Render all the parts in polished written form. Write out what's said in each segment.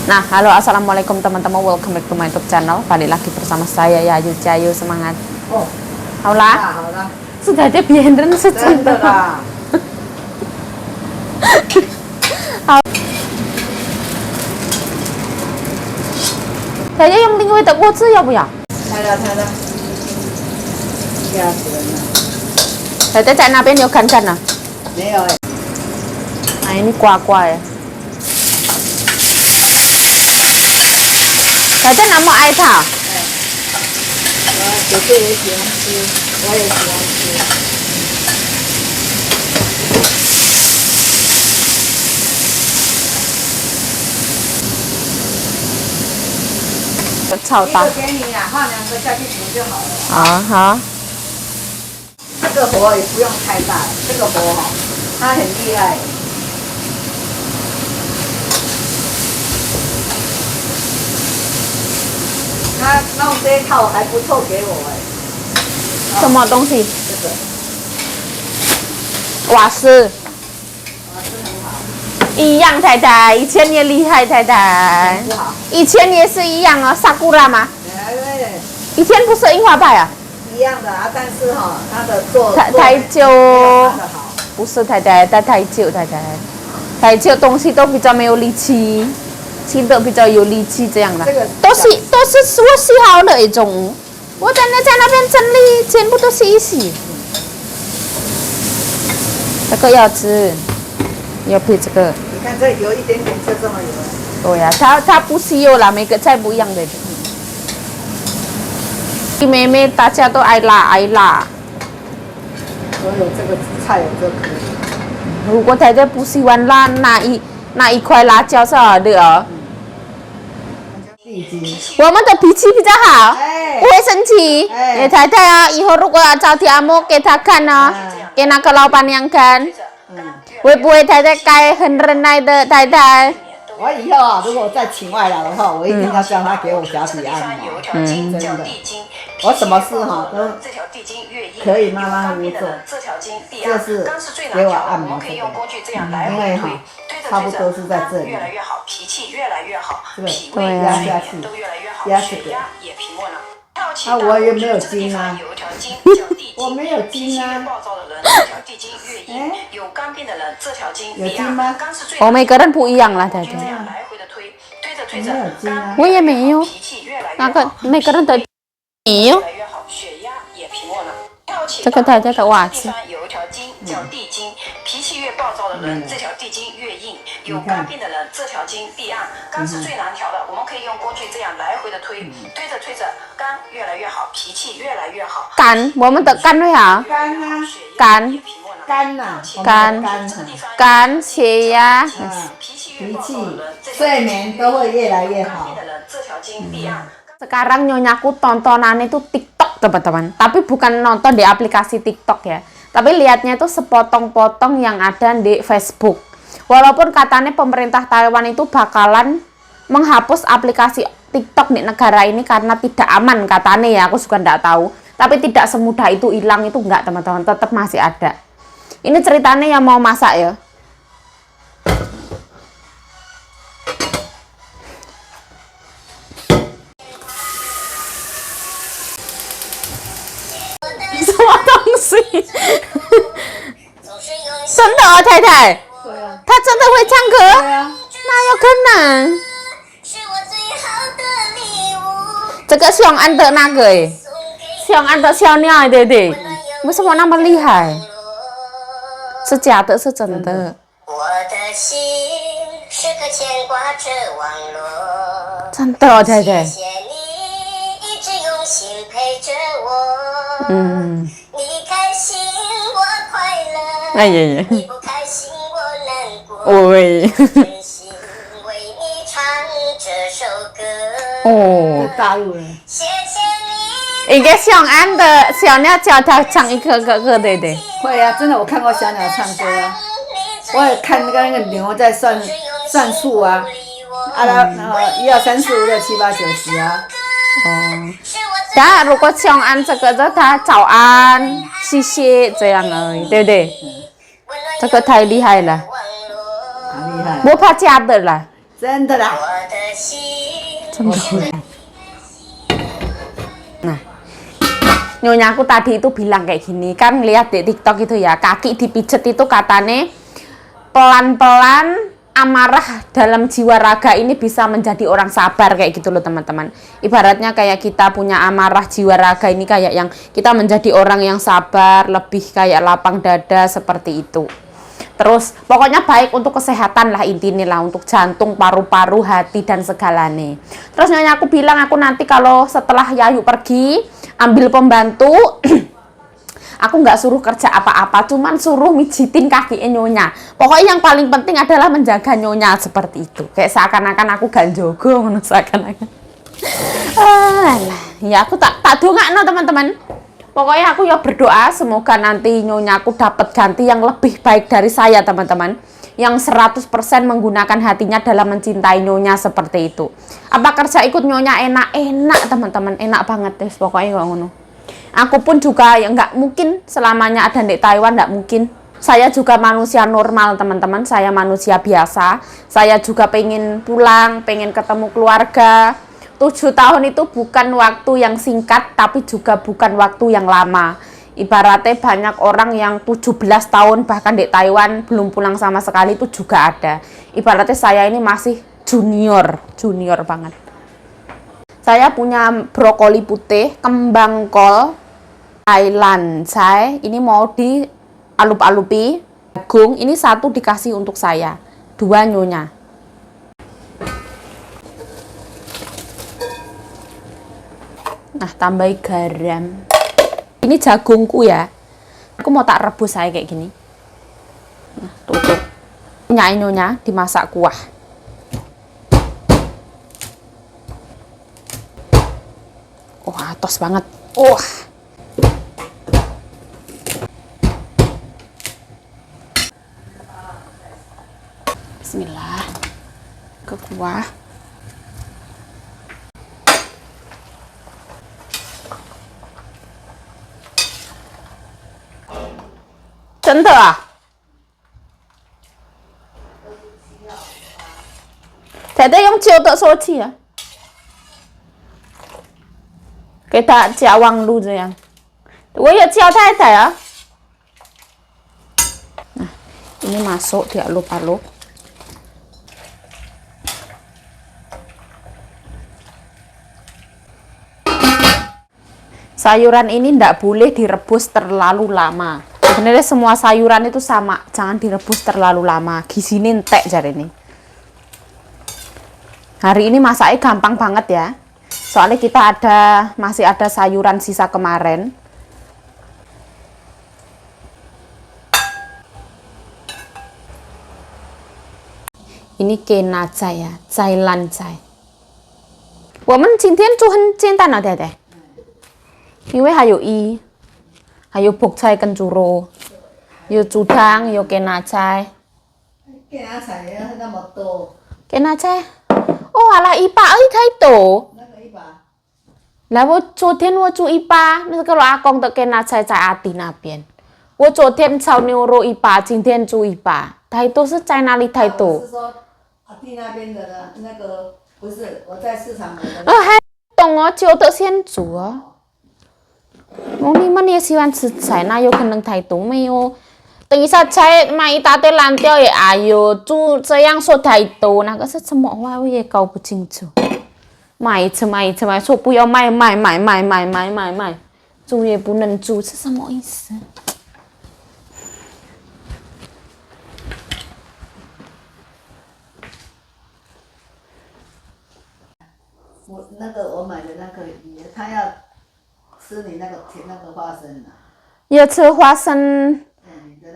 Nah, halo assalamualaikum teman-teman, welcome back to my YouTube channel. Balik lagi bersama saya Yayu Cayu, semangat. Oh, 好啦，好了，sudah ada biaran 真 seconda 的啦。大家用另外的锅子要不要？拆了，拆了，吓死人了。大家在那边有看看呢？没有哎， Nah ini kuah-kuah ya. Dadah nak mau air tak? 我姐姐也喜欢吃，我也喜欢吃。炒蛋。一个给你啊，放2个下去煮就好了。好好。这个火也不用太大，这个火哈，它很厉害。他弄这一套还不错给我哎。什么东西？这个瓦斯。瓦斯很好。一样，太太，以前也厉害，太太。不好。以前也是一样哦，萨库拉吗？哎，以前不是樱花派啊？一样的啊，但是哈，它的做台酒做的好。不是太太，台酒太太，台酒东西都比较没有力气，吃的比较有力气这样的。这个都是我洗好的一种，我在那边整理，全部都洗一洗。这个要吃，要配这个。你看这有一点点就这么油了。对呀、它不吸油啦，每个菜不一样的。妹妹大家都爱辣爱辣。我有这个菜有就可以。如果太太不喜欢辣，拿一块辣椒是好的哦。地精。我们的脾气比较好，哎不会生气。哎太太啊，以后如果找题目给他看呢，给那个老板娘看，会不会太太该很忍耐的太太？我以后啊，如果再请外劳的话，我一定要叫他给我脚底按摩。真的。我什么事哈都可以马马虎虎做，就是给我按摩这个，因为哈差不多是在这里，这个压下去，压这个。啊，我也没有筋啊，我没有筋啊。哎，有筋吗？我每个人不一样啦，太太。没有筋啊。我也没有，那个每个人的没有。这个太太的袜子。有一条筋叫地筋，脾气越暴躁的人，这条地筋越硬；有肝病的人，这条筋必按。肝是最难调的，我们可以用工具这样来回的推，推着推着，肝越来越好，脾气越来越好。肝，我们的肝会好。肝啊，肝，肝呐，肝，血压。脾气、睡眠都会越来越好。 Sekarang nyonyaku tontonan itu TikTok teman-teman, tapi bukan nonton di aplikasi TikTok ya, tapi lihatnya itu sepotong-potong yang ada di Facebook. Walaupun katanya pemerintah Taiwan itu bakalan menghapus aplikasi TikTok di negara ini karena tidak aman katanya ya, aku juga nggak tahu. Tapi tidak semudah itu hilang, itu enggak teman-teman, tetap masih ada. Ini ceritanya yang mau masak ya. 什么东西？真的哦，太太。对啊。她真的会唱歌？对啊。哪有可能？这个是永安的那个诶，是永安的小鸟，对不对？为什么那么厉害？是假的，是真的。我的心时刻牵挂着网络。真的哦，太太。 嗯，你开心我快乐，哎呀呀，你不开心我难过，喂，真心为你唱这首歌。哦，大陆人。谢谢你。一个小安的小鸟教他唱一个歌，对对。会啊，真的我看过小鸟唱歌啊，我也看那个牛在算数啊，啊1、2、3、4、5、6、7、8、9、10啊。哦。 他如果想按这个，他早安，谢谢这样而已，对不对？这个太厉害了，很厉害。不怕假的啦。真的啦。Nah, nyonya aku tadi itu bilang kayak gini, kan lihat di TikTok itu ya, kaki dipijet itu katanya pelan-pelan amarah dalam jiwa raga ini bisa menjadi orang sabar kayak gitu loh teman-teman. Ibaratnya kayak kita punya amarah jiwa raga ini kayak yang kita menjadi orang yang sabar, lebih kayak lapang dada seperti itu. Terus pokoknya baik untuk kesehatan lah intinya lah, untuk jantung, paru-paru, hati dan segalanya. Terus nyonya aku bilang aku nanti kalau setelah Yayu pergi ambil pembantu aku nggak suruh kerja apa-apa, cuman suruh mijitin kaki nyonya. Pokoknya yang paling penting adalah menjaga nyonya seperti itu. Kayak seakan-akan aku gak jogo, seakan-akan. Ya aku tak dongakno teman-teman. Pokoknya aku ya berdoa semoga nanti nyonya aku dapat ganti yang lebih baik dari saya teman-teman. Yang 100% menggunakan hatinya dalam mencintai nyonya seperti itu. Apa kerja ikut nyonya enak-enak teman-teman, enak banget deh pokoknya kalau ngono. Aku pun juga ya nggak mungkin selamanya ada di Taiwan, nggak mungkin. Saya juga manusia normal teman-teman, saya manusia biasa. Saya juga pengen pulang, pengen ketemu keluarga. 7 tahun itu bukan waktu yang singkat, tapi juga bukan waktu yang lama. Ibaratnya banyak orang yang 17 tahun bahkan di Taiwan belum pulang sama sekali itu juga ada. Ibaratnya saya ini masih junior banget. Saya punya brokoli putih, kembang kol, Thailand. Saya ini mau di alup-alupi, jagung. Ini 1 dikasih untuk saya, 2 nyonya. Nah, tambahi garam. Ini jagungku ya. Aku mau tak rebus saya kayak gini. Nah, tutup. Nyonya dimasak kuah. Wah, tos banget. Wah. Bismillah. Ke kuah.真的啊？仔仔用揪的说起啊，给他加网路这样。我有教太太啊。Nah, ini masuk dialup-alup. Sayuran ini ndak boleh direbus terlalu lama. Sebenarnya semua sayuran itu sama, jangan direbus terlalu lama. Gizinya entek jari ini. Hari ini masaknya gampang banget ya. Soalnya kita masih ada sayuran sisa kemarin. Ini kena cai ya, cailan cai. 我们今天做很简单的，对对。因为还有还有泡菜跟猪肉，有猪汤，有给拿菜。给拿菜那么多。给拿菜？哦，好了，100而已太多。那个100。来，我昨天我煮100，那个阿公的给拿菜在阿弟那边。我昨天炒牛肉100，今天煮100，太多是在哪里太多？是说阿弟那边的那个不是我在市场买的。还懂哦，就得先煮哦。哦，你们也喜欢吃菜，那有可能太多没有？等一下菜买一大堆烂掉也，哎呦，煮这样说太多，那个是什么话我也搞不清楚。买一次，说不要买，煮也不能煮，是什么意思？我买的那个鱼，他要吃你那个花生啊。要吃花生，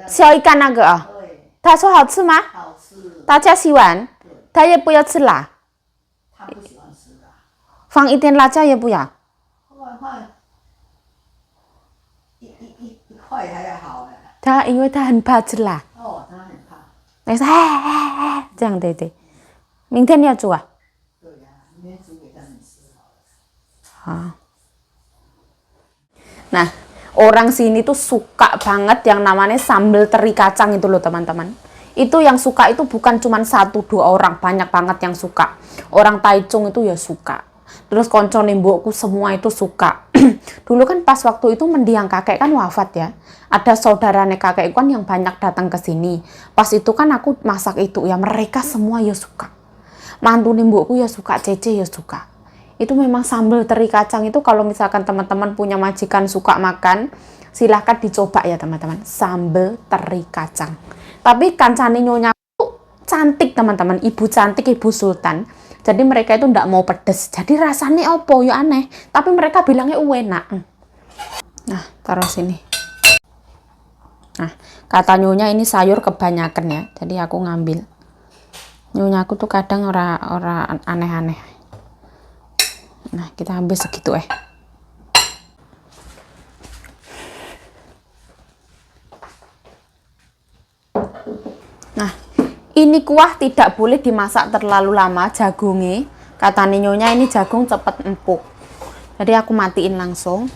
小一干那个啊？对。他说好吃吗？好吃。大家喜欢？他也不要吃辣。他不喜欢吃辣。放一点辣椒也不要。放一块还要好哎。他因为他很怕吃辣。哦，他很怕。那说这样对对。明天你要煮啊？对呀，明天煮给他们吃好了。好。Nah, orang sini tuh suka banget yang namanya sambal teri kacang itu loh teman-teman. Itu yang suka itu bukan cuma 1-2 orang, banyak banget yang suka. Orang Taichung itu ya suka. Terus konco nembokku semua itu suka. Dulu kan pas waktu itu mendiang kakek kan wafat ya. Ada saudaranya kakek kan yang banyak datang ke sini. Pas itu kan aku masak itu ya, mereka semua ya suka. Mantu nembokku ya suka, Cece ya suka. Itu memang sambal teri kacang itu kalau misalkan teman-teman punya majikan suka makan, silahkan dicoba ya teman-teman. Sambal teri kacang. Tapi kancane nyonya cantik teman-teman, ibu cantik, ibu sultan. Jadi mereka itu ndak mau pedes. Jadi rasanya opo ya aneh. Tapi mereka bilangnya enak. Nah, taruh sini. Nah, kata nyonya ini sayur kebanyakan ya. Jadi aku ngambil. Nyonya aku tuh kadang ora aneh-aneh. Nah, kita ambil segitu Nah, ini kuah tidak boleh dimasak terlalu lama jagungnya. Kata nyonya ini jagung cepet empuk. Jadi aku matiin langsung.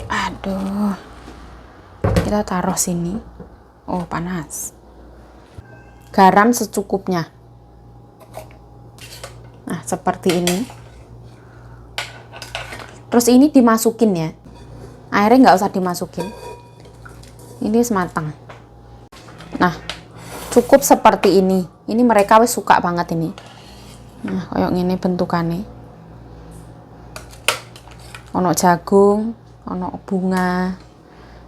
Aduh. Kita taruh sini. Oh, panas. Garam secukupnya. Nah, seperti ini. Terus ini dimasukin ya. Airnya nggak usah dimasukin. Ini sematang. Nah, cukup seperti ini. Ini mereka wis suka banget ini. Nah, kayak gini bentukannya. Ono jagung, ono bunga,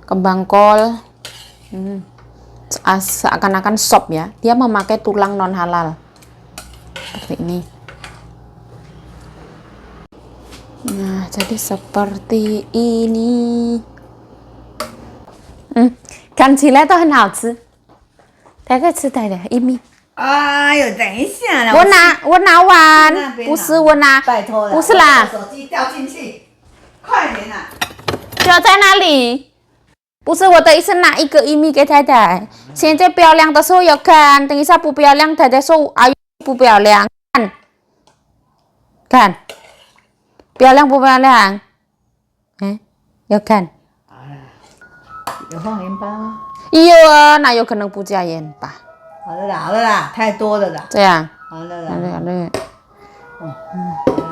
kembang kol. Seakan-akan sop ya. Dia memakai tulang non halal. Seperti ini. Nah, jadi seperti ini. Kan起来都很好吃。大概吃点一米。哎呦，等一下啦！我拿完那，边啊不是我拿，拜托了，不是啦，手机掉进去，快点啦！掉在哪里？不是我的意思，拿一个一米给太太。现在漂亮的时候要看，等一下不漂亮，太太说阿姨不漂亮，看，漂亮不漂亮？要看。有放盐巴吗？有啊，那有可能不加盐吧？好了啦，好了啦，太多了啦。这样，好了啦，好嘞，好嘞。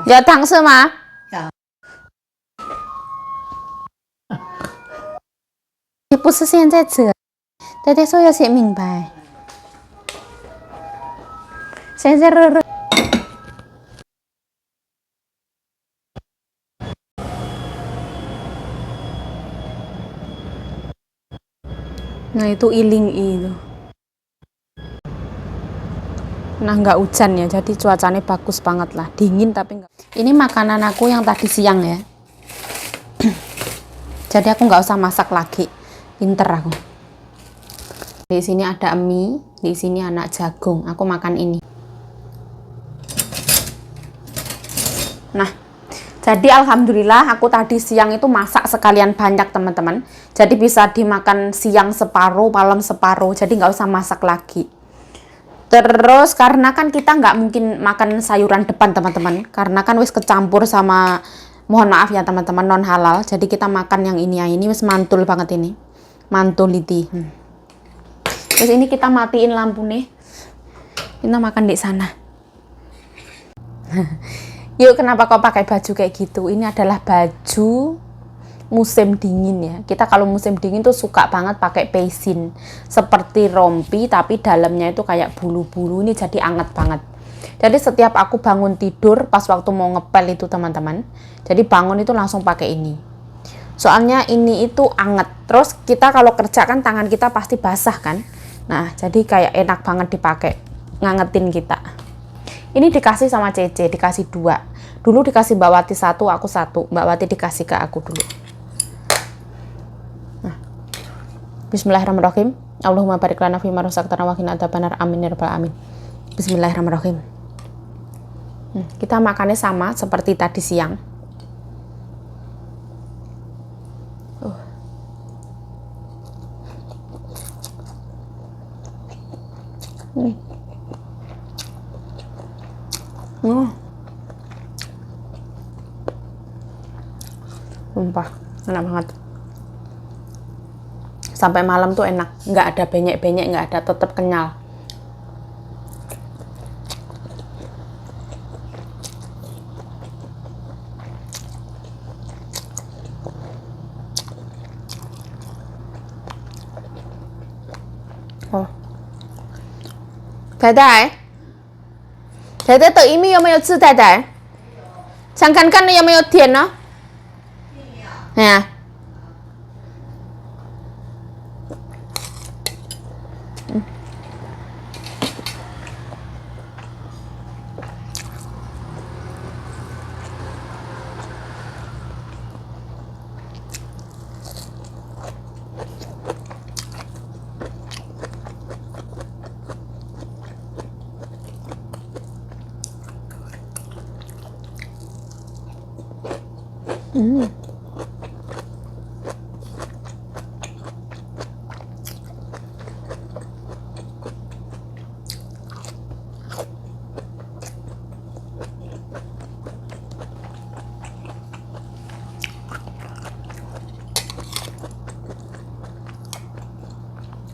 要汤是吗？要。也不是现在吃，太太说要写明白。现在热。Nah itu iling itu. Nah nggak hujan ya, jadi cuacanya bagus banget lah, dingin tapi nggak. Ini makanan aku yang tadi siang ya. Jadi aku nggak usah masak lagi, pinter aku. Di sini ada mie, di sini anak jagung. Aku makan ini. Nah, jadi alhamdulillah aku tadi siang itu masak sekalian banyak teman-teman. Jadi bisa dimakan siang separuh, malam separuh. Jadi nggak usah masak lagi. Terus karena kan kita nggak mungkin makan sayuran depan teman-teman. Karena kan wis kecampur sama, mohon maaf ya teman-teman, non halal. Jadi kita makan yang ini ya. Ini wis mantul banget ini. Mantul itu. Terus ini kita matiin lampu nih. Kita makan di sana. Yuk, kenapa kau pakai baju kayak gitu? Ini adalah baju musim dingin ya. Kita kalau musim dingin tuh suka banget pakai peisin. Seperti rompi tapi dalamnya itu kayak bulu-bulu. Ini jadi anget banget. Jadi setiap aku bangun tidur pas waktu mau ngepel itu teman-teman. Jadi bangun itu langsung pakai ini. Soalnya ini itu anget. Terus kita kalau kerja kan tangan kita pasti basah kan. Nah, jadi kayak enak banget dipakai. Ngangetin kita. Ini dikasih sama Cece, dikasih 2. Dulu dikasih Mbak Wati 1, aku 1. Mbak Wati dikasih ke aku dulu. Nah. Bismillahirrahmanirrahim. Allahumma barik lana fima razaqtana wa qina adzabannar. Amin ya rabbal alamin. Bismillahirrahmanirrahim. Kita makannya sama seperti tadi siang. Sumpah, enak banget. Sampai malam tuh enak, nggak ada benyek-benyek, nggak ada, tetap kenyal. 太太，太太的米有没有吃？太太，想看看你有没有甜呢？哎呀，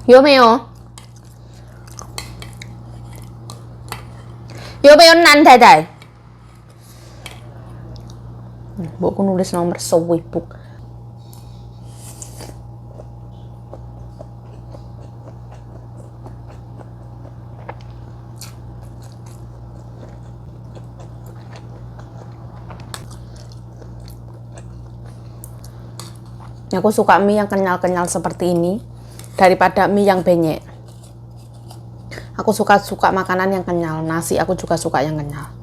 有没有？有没有nan太太？Buku nulis nomor sewibuk. Aku suka mie yang kenyal-kenyal seperti ini daripada mie yang benyek. Aku suka makanan yang kenyal. Nasi aku juga suka yang kenyal.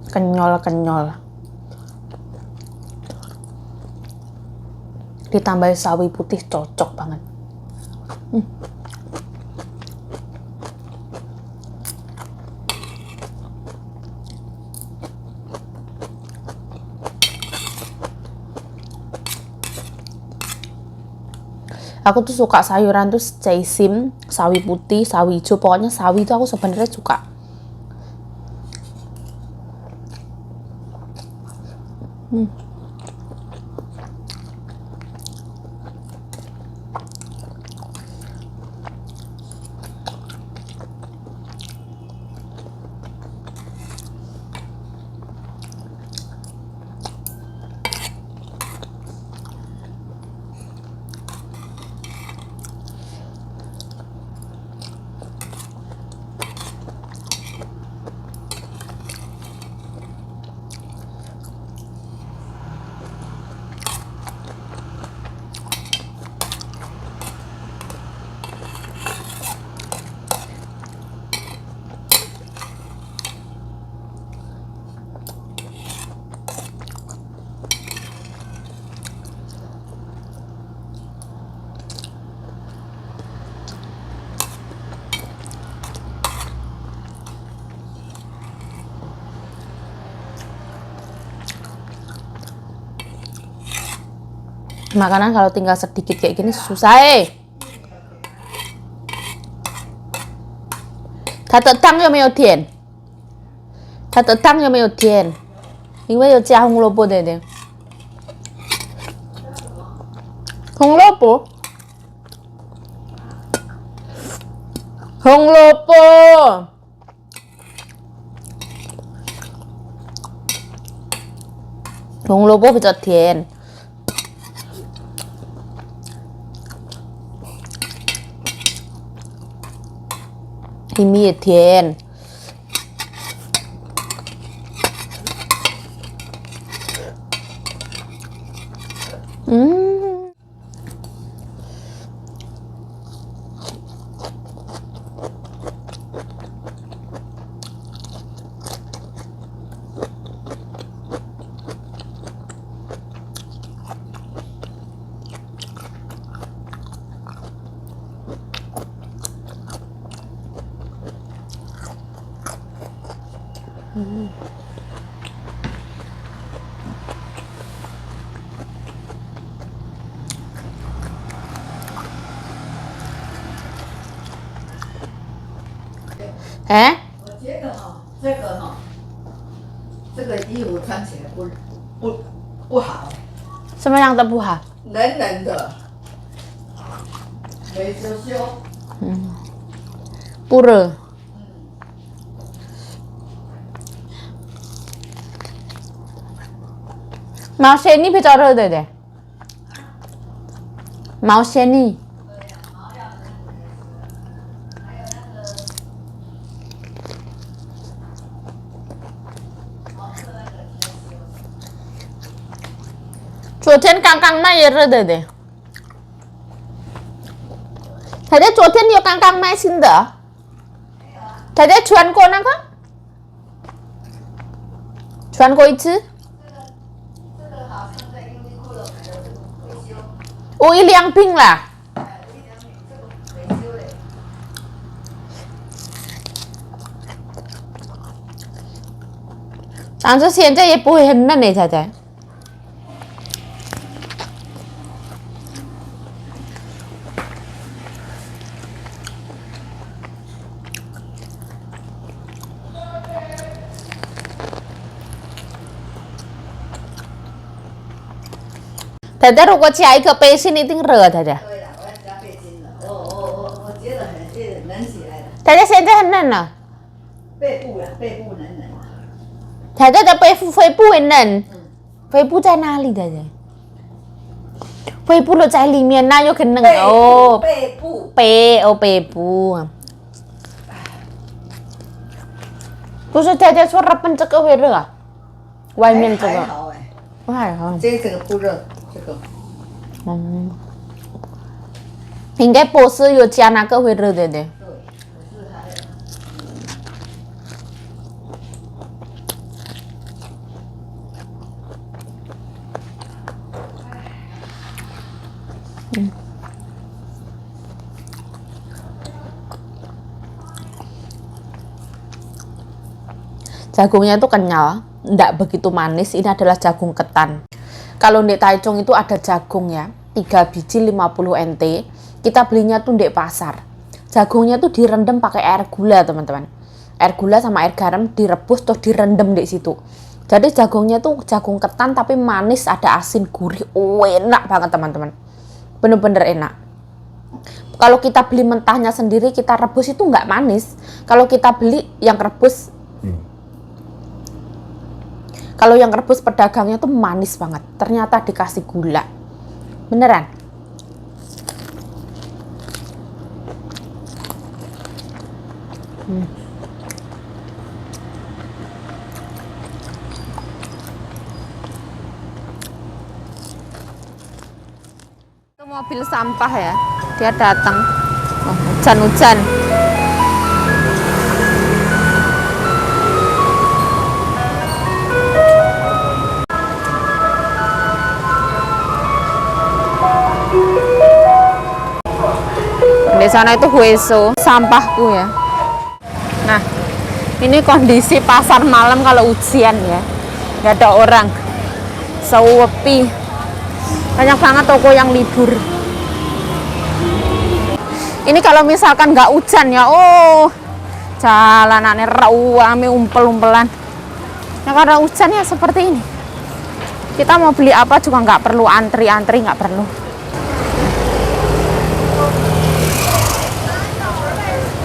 Kenyal-kenyal. Ditambah sawi putih cocok banget. Aku tuh suka sayuran tuh seisim, sawi putih, sawi hijau, pokoknya sawi itu aku sebenarnya suka. Makanan kalau tinggal sedikit kayak gini susah它的汤有没有甜？它的汤有没有甜？因为有加红萝卜的呢。红萝卜，红萝卜，红萝卜比较甜。米也甜，哎，我觉得哈，这个衣服穿起来不好，什么样的不好？冷冷的，没羞羞。不热。毛线呢比较热对不对？毛线呢？昨天刚刚卖也热对不对？大家昨天有刚刚卖新的？大家穿过那个？穿过一次？无印良品啦。但是现在也不会很嫩嘞，仔仔。仔仔，如果加一颗背心，一定热，仔仔。对了，我要加背心了。我觉得很冷起来了。仔仔现在很嫩了。背部呀，背部冷冷的。仔仔的肺部很嫩。肺部在哪里，仔仔？肺部都在里面，那有可能哦。背部。背部。不是仔仔说日本这个会热啊？外面这个。还好哎。不还好。这个不热，这个。应该不是有加那个会热的。对，可是还。Jagungnya itu kenyal, enggak begitu manis. Ini adalah jagung ketan. Kalau di Taichung itu ada jagung ya, 3 biji 50 NT. Kita belinya tuh di pasar. Jagungnya tuh direndam pakai air gula, teman-teman. Air gula sama air garam direbus terus direndam di situ. Jadi jagungnya tuh jagung ketan tapi manis, ada asin gurih. Enak banget, teman-teman. Bener-bener enak. Kalau kita beli mentahnya sendiri, kita rebus itu nggak manis. Kalau kita beli yang rebus, pedagangnya tuh manis banget. Ternyata dikasih gula. Beneran. Itu mobil sampah ya. Dia datang. Oh, hujan-hujan. Di sana itu Hueso, sampahku ya. Nah, ini kondisi pasar malam kalau ujian ya, nggak ada orang, sepi, banyak banget toko yang libur. Ini kalau misalkan nggak hujan ya, oh, jalanannya rame umpel-umpelan. Nah, karena hujan ya seperti ini. Kita mau beli apa juga nggak perlu antri-antri, nggak perlu.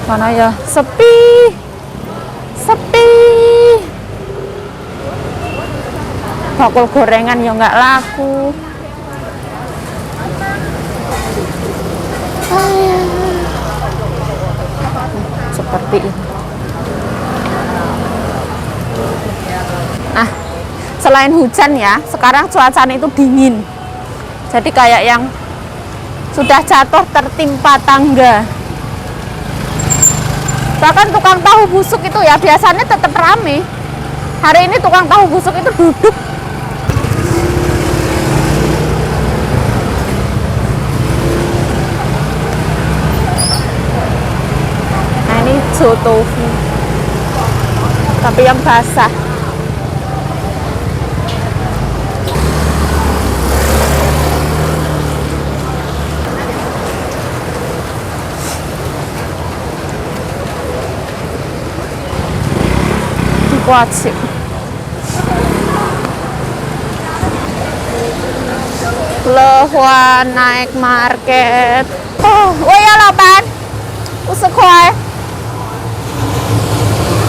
Mana ya, sepi. Bakul gorengan ya nggak laku. Seperti ini. Nah, selain hujan ya, sekarang cuacanya itu dingin. Jadi kayak yang sudah jatuh tertimpa tangga. Bahkan tukang tahu busuk itu ya biasanya tetap rame. Hari ini tukang tahu busuk itu duduk. Nah, ini tofu. tapi yang basah. Wajib. Lehua naik market. Oh, ya lapan. Usekoi.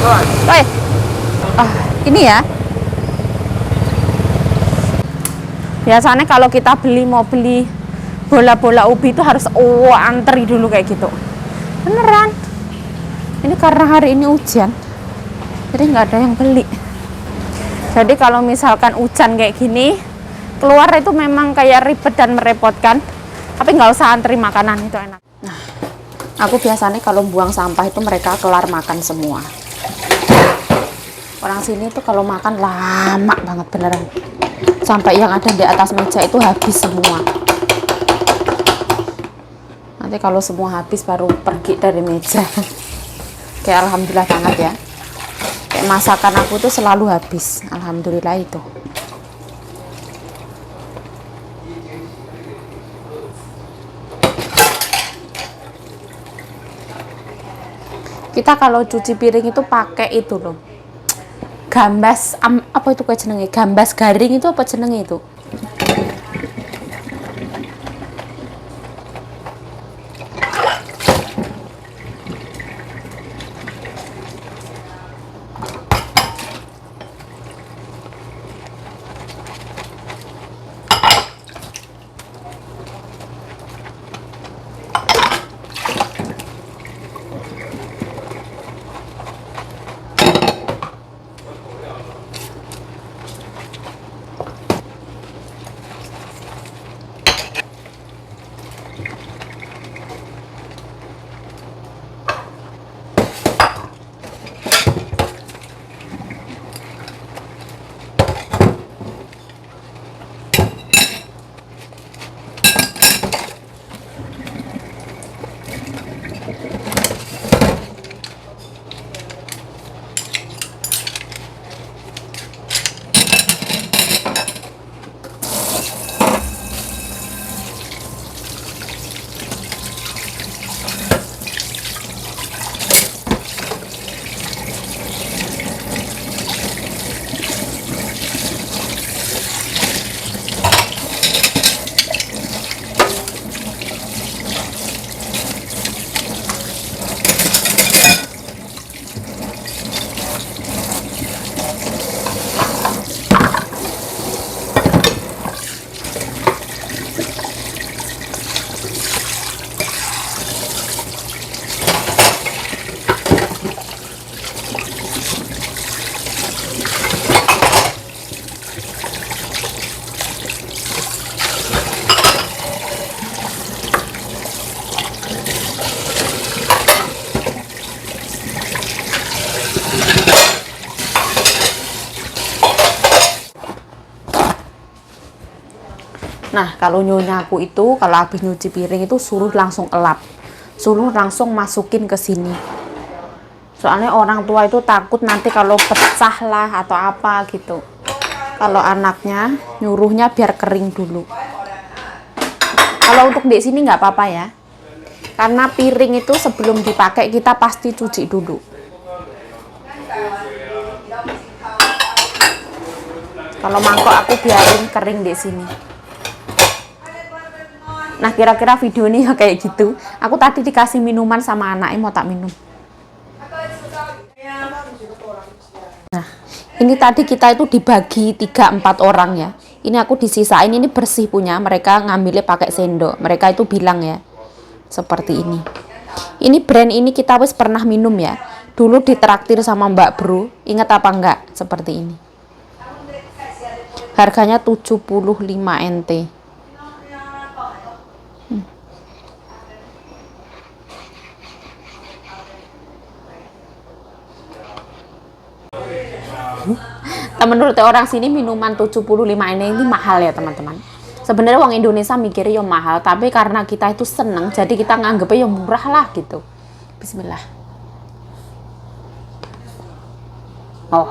Woi. Ini ya. Biasanya kalau kita mau beli bola-bola ubi itu harus antri dulu kayak gitu. Beneran. Ini karena hari ini hujan. Jadi nggak ada yang beli. Jadi kalau misalkan hujan kayak gini, keluar itu memang kayak ribet dan merepotkan. Tapi nggak usah antri makanan, itu enak. Nah, aku biasanya kalau buang sampah itu mereka kelar makan semua. Orang sini tuh kalau makan lama banget beneran. Sampai yang ada di atas meja itu habis semua. Nanti kalau semua habis baru pergi dari meja. Kayak alhamdulillah banget ya. Masakan aku tuh selalu habis, alhamdulillah itu. Kita kalau cuci piring itu pakai itu loh, gambas apa itu kayak jenenge, gambas garing itu apa jenenge itu. Nah, kalau nyonya aku itu kalau habis nyuci piring itu suruh langsung elap. Suruh langsung masukin ke sini. Soalnya orang tua itu takut nanti kalau pecah lah atau apa gitu. Kalau anaknya nyuruhnya biar kering dulu. Kalau untuk di sini nggak apa-apa ya. Karena piring itu sebelum dipakai kita pasti cuci dulu. Kalau mangkok aku biarin kering di sini. Nah, kira-kira video ini ya kayak gitu. Aku tadi dikasih minuman sama anaknya, mau tak minum. Nah, ini tadi kita itu dibagi 3-4 orang ya. Ini aku disisain, ini bersih punya. Mereka ngambilnya pakai sendok. Mereka itu bilang ya, seperti ini. Ini brand ini kita wis pernah minum ya. Dulu ditraktir sama Mbak Bro. Ingat apa enggak? Seperti ini. Harganya 75 NT. Menurut orang sini minuman 75 ini mahal ya teman-teman. Sebenarnya uang Indonesia mikirnya yang mahal, tapi karena kita itu seneng, jadi kita nganggepnya yang murah lah gitu. Bismillah. Oh.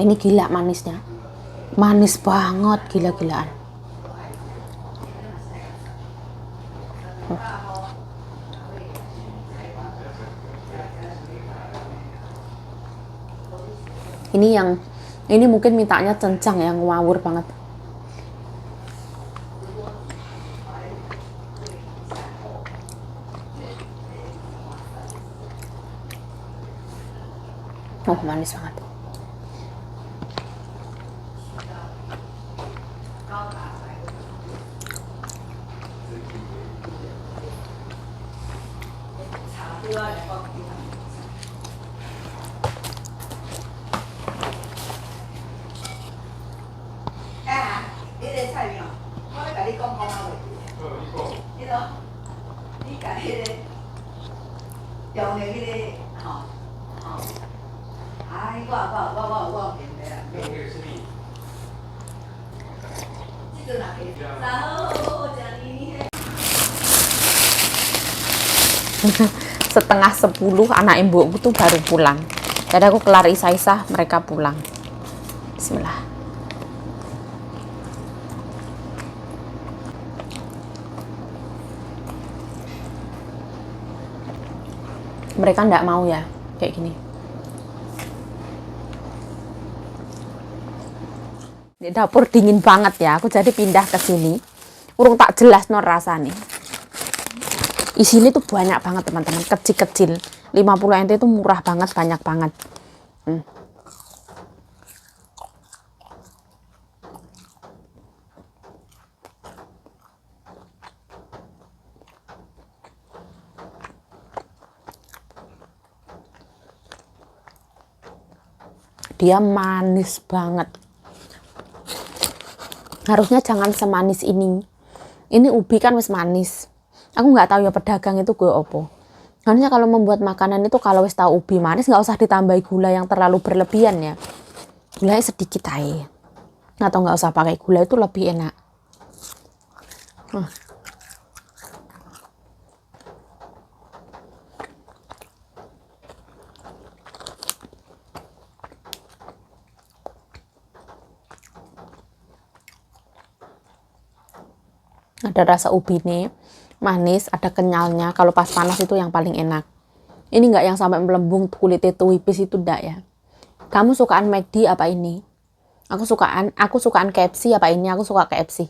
Ini gila manisnya. Manis banget, gila-gilaan. Ini mungkin mintanya cencang ya, ngawur banget. Oh, manis banget. Setengah 10 anak ibuku tuh baru pulang. Jadi aku kelar isah-isah, mereka pulang. Bismillah. Mereka nggak mau ya kayak gini. Di dapur dingin banget ya, aku jadi pindah ke sini. Urung tak jelas no rasanya. Isinya tuh banyak banget teman-teman, kecil-kecil. 50 NT itu murah banget, banyak banget. Dia manis banget. Harusnya jangan semanis ini. Ini ubi kan wis manis. Aku nggak tahu ya pedagang itu gue opo. Harusnya kalau membuat makanan itu kalau wis tahu ubi manis nggak usah ditambahi gula yang terlalu berlebihan ya. Gulanya sedikit aja. Atau nggak usah pakai gula, itu lebih enak. Ada rasa ubi nih, manis, ada kenyalnya. Kalau pas panas itu yang paling enak. Ini nggak yang sampai melembung kulitnya tuipis itu enggak ya. Kamu sukaan McD apa ini? Aku sukaan KFC apa ini? Aku suka KFC.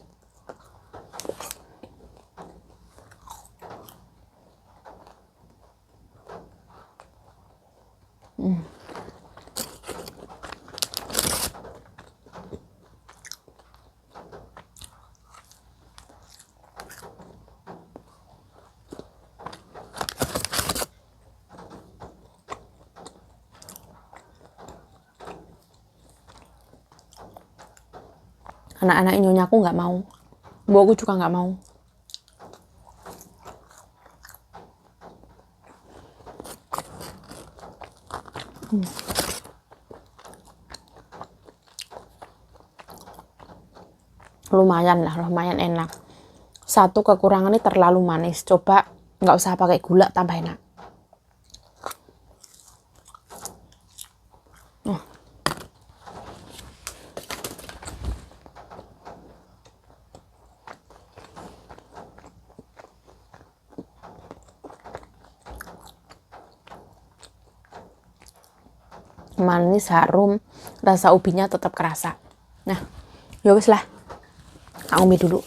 Anak-anak nyonya aku nggak mau, buahku juga nggak mau. Lumayan lah, lumayan enak. Satu kekurangannya terlalu manis. Coba nggak usah pakai gula, tambah enak. Manis, harum, rasa ubinya tetap kerasa. Nah, ya wis lah, tak ngombe dulu.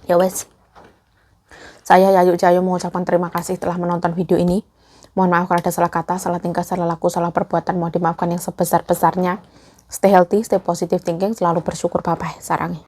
Ya wes, saya Yayu Jayo mengucapkan terima kasih telah menonton video ini. Mohon maaf kalau ada salah kata, salah tingkah, salah laku, salah perbuatan. Mohon dimaafkan yang sebesar-besarnya. Stay healthy, stay positive thinking, selalu bersyukur. Bye-bye, sarang.